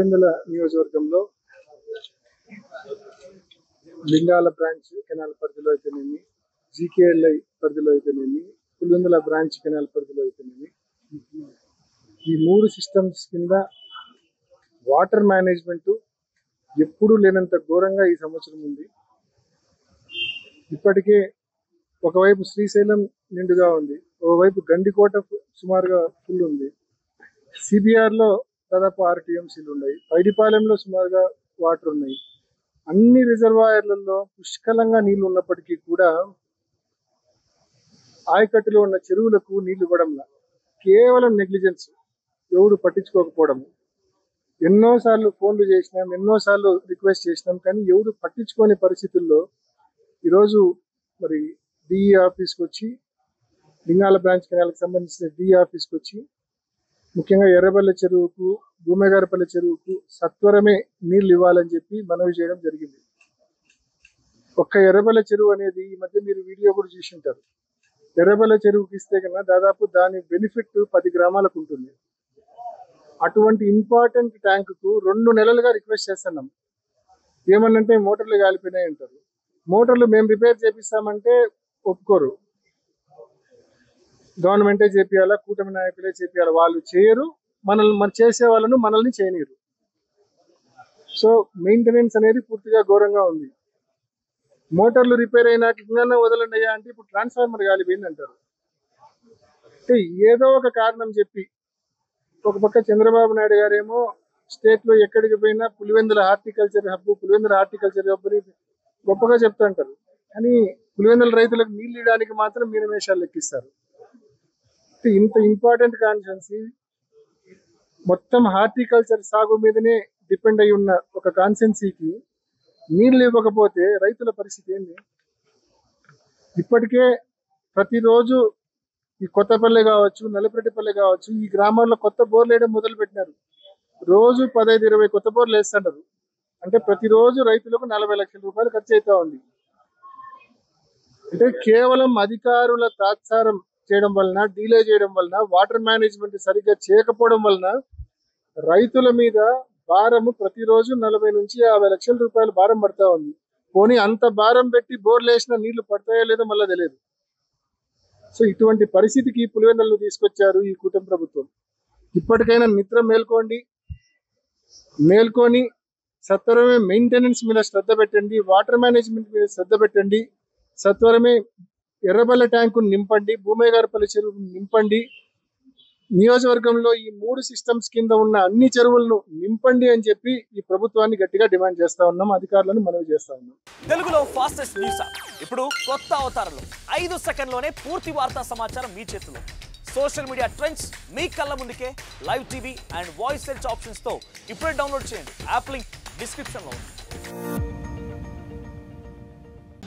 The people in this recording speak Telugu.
పులివెందుల నియోజకవర్గంలో లింగాల బ్రాంచ్ కెనాల్ పరిధిలో అయితేనేమి, జీకేఎల్ఐ పరిధిలో అయితేనేమి, పులివెందుల బ్రాంచ్ కెనాల్ పరిధిలో అయితేనేమి, ఈ 3 సిస్టమ్స్ కింద వాటర్ మేనేజ్మెంట్ ఎప్పుడూ లేనంత ఘోరంగా ఈ సంవత్సరం ఉంది. ఇప్పటికే ఒకవైపు శ్రీశైలం నిండుగా ఉంది, ఒకవైపు గండికోట సుమారుగా ఫుల్ ఉంది. సిబిఆర్లో దాదాపు 6 టీఎంసీలు ఉన్నాయి, పైడిపాలెంలో సుమారుగా వాటర్ ఉన్నాయి. అన్ని రిజర్వాయర్లలో పుష్కలంగా నీళ్లు ఉన్నప్పటికీ కూడా ఆయకట్టులో ఉన్న చెరువులకు నీళ్లు ఇవ్వడంలా కేవలం నెగ్లిజెన్స్, ఎవడు పట్టించుకోకపోవడం. ఎన్నోసార్లు ఫోన్లు చేసినాం, ఎన్నోసార్లు రిక్వెస్ట్ చేసినాం, కానీ ఎవడు పట్టించుకోని పరిస్థితుల్లో ఈరోజు మరి డిఈ ఆఫీస్కి వచ్చి, లింగాల బ్రాంచ్ కెనాల్కి సంబంధించిన డిఈ ఆఫీస్కి వచ్చి ముఖ్యంగా ఎర్రబెల్ల చెరువుకు, భూమేగారపల్లి చెరువుకు సత్వరమే నీళ్లు ఇవ్వాలని చెప్పి మనవి చేయడం జరిగింది. ఒక్క ఎర్రబెల్ల చెరువు అనేది ఈ మధ్య మీరు వీడియో కూడా చూసి ఉంటారు. ఎర్రబెల్ల చెరువుకి ఇస్తే కన్నా దాదాపు దాని బెనిఫిట్ 10 గ్రామాలకు ఉంటుంది. అటువంటి ఇంపార్టెంట్ ట్యాంకుకు 2 నెలలుగా రిక్వెస్ట్ చేస్తున్నాం. ఏమన్నంటే మోటార్లు కాలిపోయినాయి అంటారు. మోటార్లు మేము రిపేర్ చేపిస్తామంటే ఒప్పుకోరు. గవర్నమెంటే చేపియాలా, కూటమి నాయకులే చేపియాలా, వాళ్ళు చేయరు. మనల్ని చేసే వాళ్ళను మనల్ని చేయనీరు. సో మెయింటెనెన్స్ అనేది పూర్తిగా ఘోరంగా ఉంది. మోటార్లు రిపేర్ అయినాక వదలండి అయ్యా అంటే ఇప్పుడు ట్రాన్స్ఫార్మర్ కాలిపోయింది అంటారు. అంటే ఏదో ఒక కారణం చెప్పి, ఒక పక్క చంద్రబాబు నాయుడు గారేమో స్టేట్ లో ఎక్కడికి పోయినా పులివెందుల హార్టికల్చర్ హబ్ అని గొప్పగా చెప్తుంటారు. కానీ పులివెందుల రైతులకు నీళ్లు ఇవ్వడానికి మాత్రం మీనమేషాలు లెక్కిస్తారు. ఇంత ఇంపార్టెంట్ కాన్స్టిట్యున్సీ, మొత్తం హార్టికల్చర్ సాగు మీదనే డిపెండ్ అయి ఉన్న ఒక కాన్స్టిట్యున్సీకి నీళ్లు ఇవ్వకపోతే రైతుల పరిస్థితి ఏంది? ఇప్పటికే ప్రతిరోజు ఈ కొత్తపల్లి కావచ్చు, నల్లపరెడ్డిపల్లి కావచ్చు, ఈ గ్రామాల్లో కొత్త బోర్లు వేయడం మొదలు పెట్టినారు. రోజు 15-20 కొత్త బోర్లు వేస్తుంటారు. అంటే ప్రతిరోజు రైతులకు 40 లక్షల రూపాయలు ఖర్చు అవుతా ఉంది. అంటే కేవలం అధికారుల తాత్సారం చేయడం వలన, డీలే చేయడం వలన, వాటర్ మేనేజ్మెంట్ సరిగ్గా చేయకపోవడం వలన రైతుల మీద భారము ప్రతిరోజు 40 నుంచి 50 లక్షల రూపాయలు భారం పడతా ఉంది. పోనీ అంత భారం పెట్టి బోర్లు వేసినా నీళ్లు పడతాయో లేదో మళ్ళీ తెలియదు. సో ఇటువంటి పరిస్థితికి పులివెందులను తీసుకొచ్చారు ఈ కూటమి ప్రభుత్వం. ఇప్పటికైనా నిద్ర మేల్కొని సత్వరమే మెయింటెనెన్స్ మీద శ్రద్ధ పెట్టండి, వాటర్ మేనేజ్మెంట్ మీద శ్రద్ధ పెట్టండి. సత్వరమే ఎర్రబెల్ల ట్యాంకును నింపండి, భూమేగారపల్లి చెరువును నింపండి. నియోజకవర్గంలో ఈ 3 సిస్టమ్స్ కింద ఉన్న అన్ని చెరువులను నింపండి అని చెప్పి ఈ ప్రభుత్వాన్ని గట్టిగా డిమాండ్ చేస్తా ఉన్నాం, అధికారులను మనవి చేస్తా ఉన్నాం. తెలుగులో ఫాస్టెస్ట్ న్యూస్ ఇప్పుడు కొత్త అవతారంలో 5 సెకండ్లోనే పూర్తి వార్తా సమాచారం మీ చేతిలో. సోషల్ మీడియా ట్రెండ్స్ మీ కళ్ళ ముందుకే live TV and voice search options తో ఇప్పుడే డౌన్లోడ్ చేయండి. యాప్ లింక్ డిస్క్రిప్షన్ లో ఉంది.